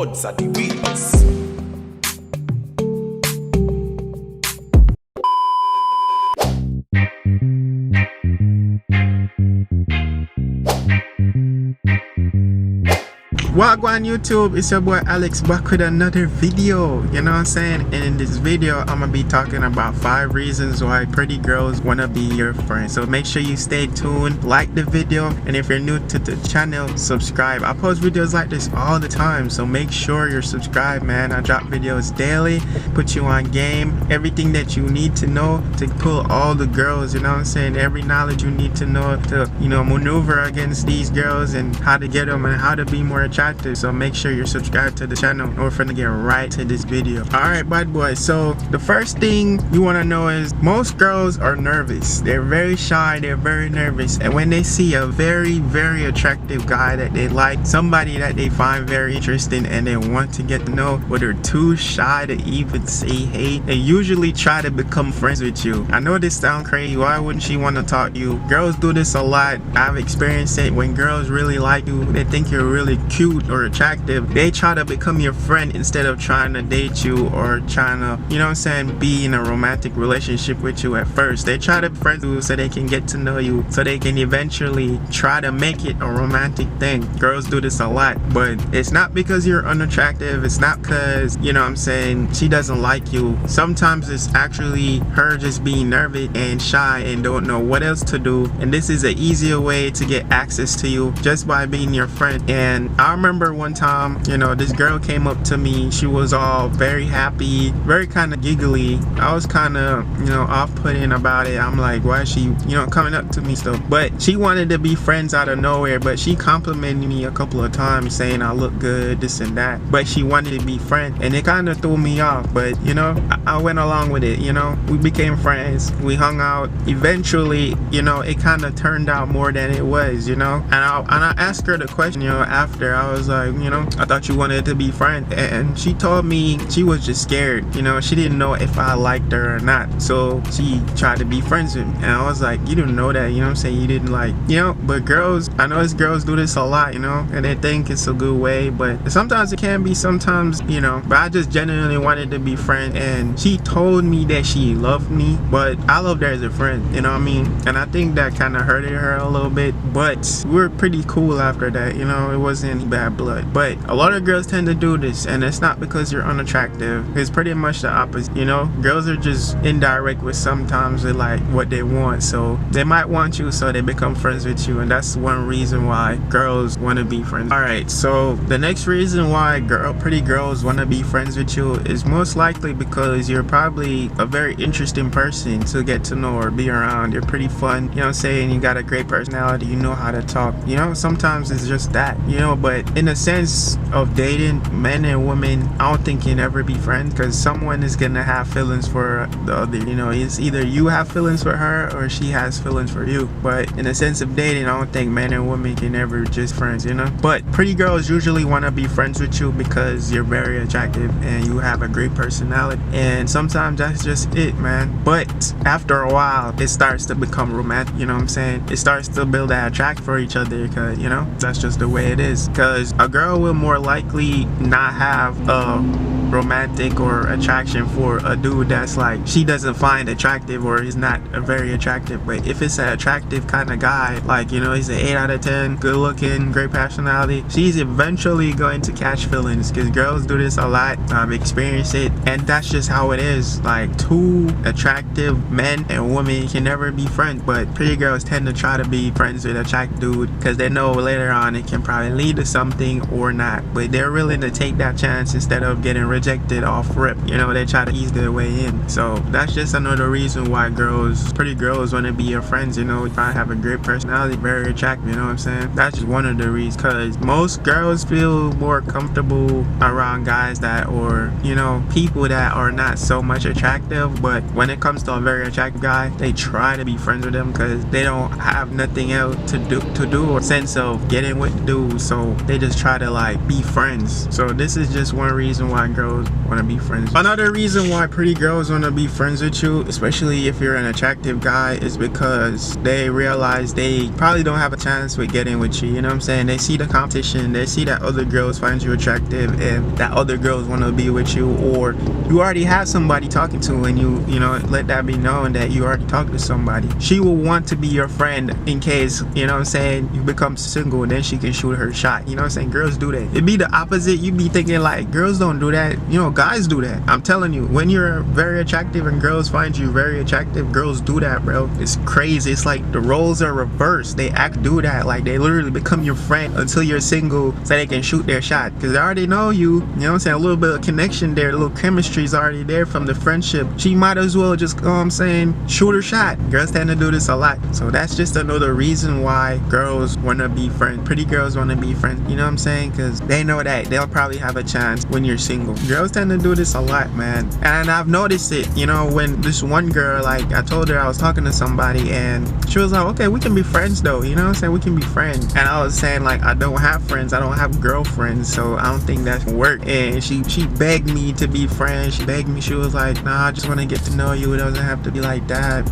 odds are the realest. Wagwan YouTube, it's your boy Alex back with another video. You know what I'm saying? And in this video I'm gonna be talking about 5 reasons why pretty girls wanna be your friend. So make sure you stay tuned, like the video, and if you're new to the channel, subscribe. I post videos like this all the time, so make sure you're subscribed, man. I drop videos daily, put you on game, everything that you need to know to pull all the girls, you know what I'm saying? Every knowledge you need to know to, you know, maneuver against these girls and how to get them and how to be more attractive. So make sure you're subscribed to the channel, and we're finna get right to this video. Alright, bad boys, so the first thing you want to know is most girls are nervous. They're very shy, they're very nervous, and when they see a very attractive guy that they like, somebody that they find very interesting and they want to get to know, but they're too shy to even say hey, they usually try to become friends with you. I know this sounds crazy, why wouldn't she want to talk to you? Girls do this a lot. I've experienced it. When girls really like you, they think you're really cute or attractive, they try to become your friend instead of trying to date you or trying to, you know what I'm saying, be in a romantic relationship with you at first. They try to be friends with you so they can get to know you, so they can eventually try to make it a romantic thing. Girls do this a lot, but it's not because you're unattractive, it's not because, you know what I'm saying, she doesn't like you. Sometimes it's actually her just being nervous and shy and don't know what else to do, and this is an easier way to get access to you just by being your friend. And I remember one time, you know, this girl came up to me. She was all very happy, very kind of giggly. I was kind of, you know, off-putting about it. I'm like, why is she, you know, coming up to me stuff? But she wanted to be friends out of nowhere, but she complimented me a couple of times saying I look good, this and that, but she wanted to be friends, and it kind of threw me off. But you know, I went along with it. You know, we became friends, we hung out. Eventually, you know, it kind of turned out more than it was, you know. And I asked her the question, you know, after. I was like, you know, I thought you wanted to be friends, and she told me she was just scared. You know, she didn't know if I liked her or not, so she tried to be friends with me. And I was like, you didn't know that, you know what I'm saying? You didn't like, you know. But girls, I notice girls do this a lot, you know, and they think it's a good way, but sometimes it can be, sometimes, you know. But I just genuinely wanted to be friends, and she told me that she loved me, but I loved her as a friend, you know what I mean? And I think that kind of hurted her a little bit, but we were pretty cool after that, you know. It wasn't any bad blood. But a lot of girls tend to do this, and it's not because you're unattractive. It's pretty much the opposite, you know. Girls are just indirect with sometimes they like what they want, so they might want you, so they become friends with you, and that's one reason why girls want to be friends. All right, so the next reason why pretty girls want to be friends with you is most likely because you're probably a very interesting person to get to know or be around. You're pretty fun, you know what I'm saying? You got a great personality, you know how to talk, you know. Sometimes it's just that, you know. But in a sense of dating, men and women, I don't think you can ever be friends, because someone is gonna have feelings for the other, you know. It's either you have feelings for her or she has feelings for you. But in a sense of dating, I don't think men and women can ever just friends, you know. But pretty girls usually want to be friends with you because you're very attractive and you have a great personality, and sometimes that's just it, man. But after a while, it starts to become romantic, you know what I'm saying? It starts to build that attraction for each other, because, you know, that's just the way it is. Because a girl will more likely not have a romantic or attraction for a dude that's like she doesn't find attractive or is not a very attractive. But if it's an attractive kind of guy, like, you know, he's an 8 out of 10, good looking, great personality, she's eventually going to catch feelings, because girls do this a lot. I've experienced it, and that's just how it is. Like, two attractive men and women can never be friends, but pretty girls tend to try to be friends with a attractive dude because they know later on it can probably lead to something or not. But they're willing to take that chance instead of getting rejected off rip. You know, they try to ease their way in. So that's just another reason why pretty girls want to be your friends. You know, if I have a great personality, very attractive, you know what I'm saying? That's just one of the reasons, because most girls feel more comfortable around guys that, or, you know, people that are not so much attractive. But when it comes to a very attractive guy, they try to be friends with them because they don't have nothing else to do or sense of getting with the dude, so they just try to like be friends. So this is just one reason why girls want to be friends. Another reason why pretty girls want to be friends with you, especially if you're an attractive guy, is because they realize they probably don't have a chance with getting with you. You know what I'm saying? They see the competition, they see that other girls find you attractive and that other girls want to be with you, or you already have somebody talking to, and you know, let that be known that you already talked to somebody. She will want to be your friend in case, you know what I'm saying, you become single and then she can shoot her shot. You know what I'm saying? Girls do that. It'd be the opposite. You be thinking like girls don't do that. You know, guys do that. I'm telling you, when you're very attractive and girls find you very attractive, girls do that, bro. It's crazy. It's like the roles are reversed. They do that. Like they literally become your friend until you're single so they can shoot their shot, because they already know you. You know what I'm saying? A little bit of connection there, a little chemistry is already there from the friendship. She might as well just, you know what I'm saying, shoot her shot. Girls tend to do this a lot. So that's just another reason why girls want to be friends. Pretty girls want to be friends. You know what I'm saying? Because they know that they'll probably have a chance when you're single. Girls tend to do this a lot, man. And I've noticed it, you know, when this one girl, like I told her I was talking to somebody and she was like, okay, we can be friends though. You know what I'm saying? We can be friends. And I was saying like, I don't have friends. I don't have girlfriends. So I don't think that can work. And she begged me to be friends. She begged me. She was like, nah, I just want to get to know you. It doesn't have to be like that.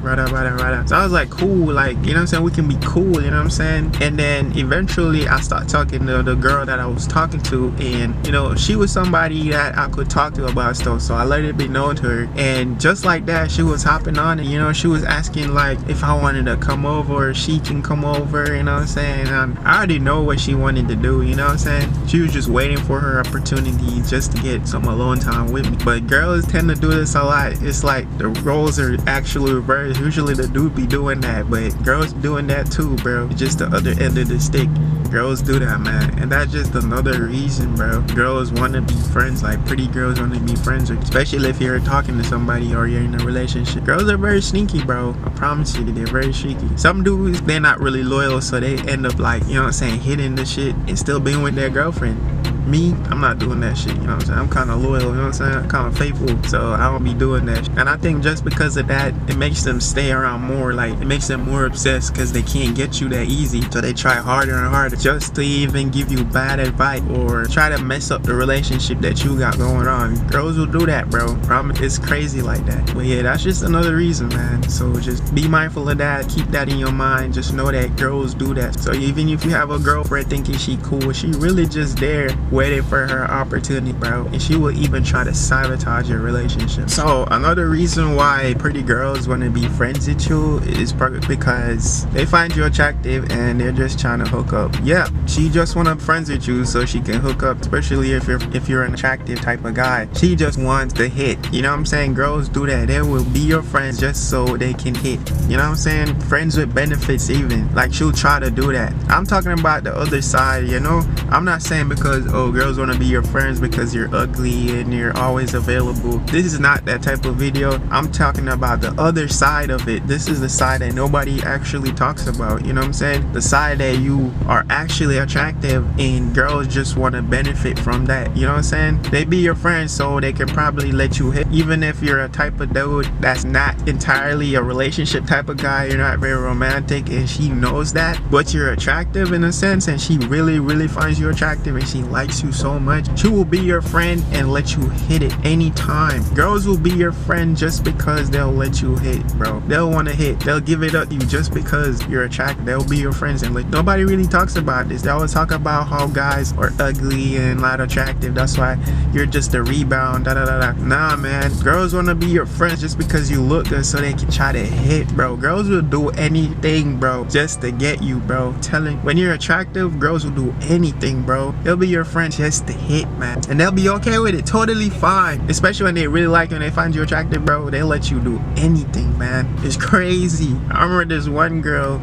So I was like, cool. Like, you know what I'm saying? We can be cool. You know what I'm saying? And then eventually I started talking to the girl that I was talking to, and you know, she was somebody that I could talk to about stuff. So I let it be known to her, and just like that, she was hopping on, and you know, she was asking like if I wanted to come over, or she can come over. You know what I'm saying? I already know what she wanted to do. You know what I'm saying? She was just waiting for her opportunity just to get some alone time with me. But girls tend to do this a lot. It's like the roles are actually reversed. Usually the dude be doing that, but girls doing that too, bro. It's just the other end of the stick. Girls do that, man. And that's just another reason, bro. Girls want to be friends. Like pretty girls want to be friends, especially if you're talking to somebody or you're in a relationship. Girls are very sneaky, bro. I promise you, they're very sneaky. Some dudes, they're not really loyal, so they end up like, you know what I'm saying, hitting the shit and still being with their girlfriend. Me, I'm not doing that shit, you know what I'm saying? I'm kind of loyal, you know what I'm saying? I'm kind of faithful, so I don't be doing that shit. And I think just because of that, it makes them stay around more. Like, it makes them more obsessed because they can't get you that easy. So they try harder and harder just to even give you bad advice or try to mess up the relationship that you got going on. Girls will do that, bro. It's crazy like that. But yeah, that's just another reason, man. So just be mindful of that. Keep that in your mind. Just know that girls do that. So even if you have a girlfriend thinking she cool, she really just there waiting for her opportunity, bro, and she will even try to sabotage your relationship. So another reason why pretty girls want to be friends with you is probably because they find you attractive and they're just trying to hook up. Yeah, she just want to be friends with you so she can hook up, especially if you're an attractive type of guy. She just wants to hit. You know what I'm saying? Girls do that. They will be your friends just so they can hit. You know what I'm saying? Friends with benefits even. Like, she'll try to do that. I'm talking about the other side, you know? I'm not saying because, oh, girls want to be your friends because you're ugly and you're always available. This is not that type of video. I'm talking about the other side of it. This is the side that nobody actually talks about. You know what I'm saying? The side that you are actually attractive and girls just want to benefit from that. You know what I'm saying? They be your friends so they can probably let you hit. Even if you're a type of dude that's not entirely a relationship type of guy, you're not very romantic, and she knows that, but you're attractive in a sense, and she really finds you attractive and she likes you so much, she will be your friend and let you hit it anytime. Girls will be your friend just because they'll let you hit, bro. They'll want to hit. They'll give it up to you just because you're attractive. They'll be your friends, and like, nobody really talks about this. They always talk about how guys are ugly and not attractive. That's why you're just a rebound. Nah, man. Girls want to be your friends just because you look good so they can try to hit, bro. Girls will do anything, bro, just to get you, bro. Telling when you're attractive, girls will do anything, bro. They'll be your friends just to hit, man, and they'll be okay with it, totally fine. Especially when they really like you and they find you attractive, bro. They let you do anything, man. It's crazy. I remember this one girl,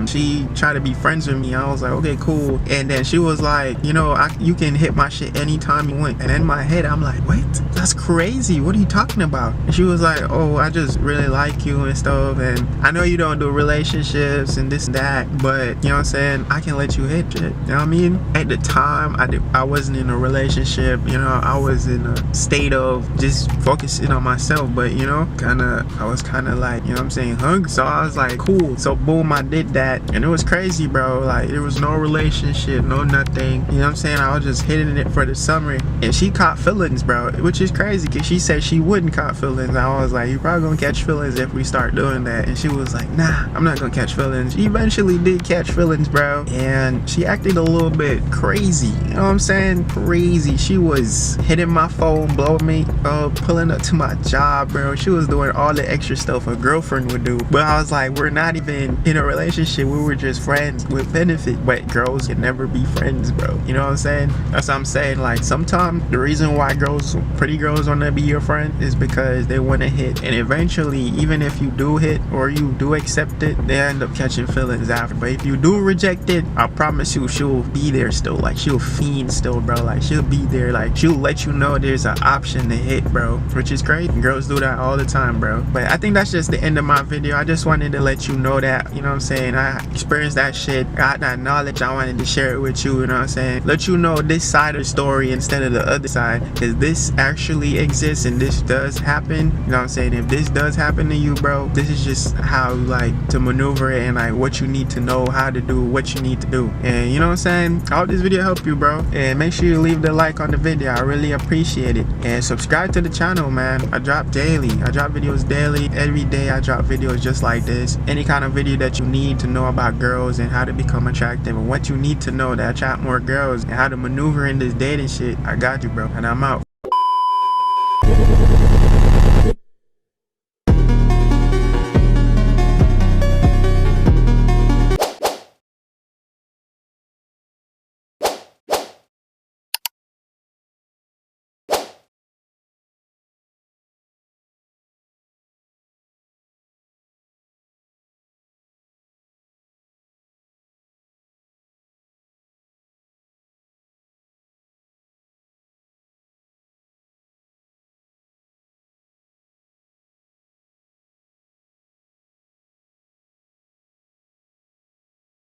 she tried to be friends with me. I was like, okay, cool. And then she was like, you know, you can hit my shit anytime you want. And in my head, I'm like, what? That's crazy. What are you talking about? And she was like, oh, I just really like you and stuff, and I know you don't do relationships and this and that, but you know what I'm saying, I can let you hit it. You know what I mean? At the time, I wasn't in a relationship. You know, I was in a state of just focusing on myself, but you know, I was kind of like, you know what I'm saying, hung. So I was like, cool. So boom, I did that, and it was crazy, bro. Like, there was no relationship, no no nothing. You know what I'm saying? I was just hitting it for the summer, and she caught feelings, bro, which is crazy because she said she wouldn't caught feelings. I was like, you probably gonna catch feelings if we start doing that. And she was like, nah, I'm not gonna catch feelings. She eventually did catch feelings, bro, and she acted a little bit crazy. You know what I'm saying? Crazy. She was hitting my phone, blowing me up, pulling up to my job, bro. She was doing all the extra stuff a girlfriend would do. But I was like, we're not even in a relationship. We were just friends with benefit. But girls can never be friends, bro. You know what I'm saying? That's what I'm saying. Like, sometimes the reason why pretty girls want to be your friend is because they want to hit. And eventually, even if you do hit or you do accept it, they end up catching feelings after. But if you do reject it, I promise you, she'll be there still. Like, she'll fiend still, bro. Like, she'll be there. Like, she'll let you know there's an option to hit, bro, which is great. Girls do that all the time, bro. But I think that's just the end of my video. I just wanted to let you know that, you know what I'm saying, I experienced that shit, got that knowledge. I wanted to share it with you, you know what I'm saying, let you know this side of the story instead of the other side, because this actually exists and this does happen. You know what I'm saying? If this does happen to you, bro, this is just how, like, to maneuver it and like what you need to know, how to do what you need to do. And you know what I'm saying, I hope this video helped you, bro, and make sure you leave the like on the video. I really appreciate it. And subscribe to the channel, man. I drop daily. I drop videos daily. Every day I drop videos just like this. Any kind of video that you need to know about girls and how to become attractive and what you need to know to attract more girls and how to maneuver in this dating shit, I got you, bro. And I'm out.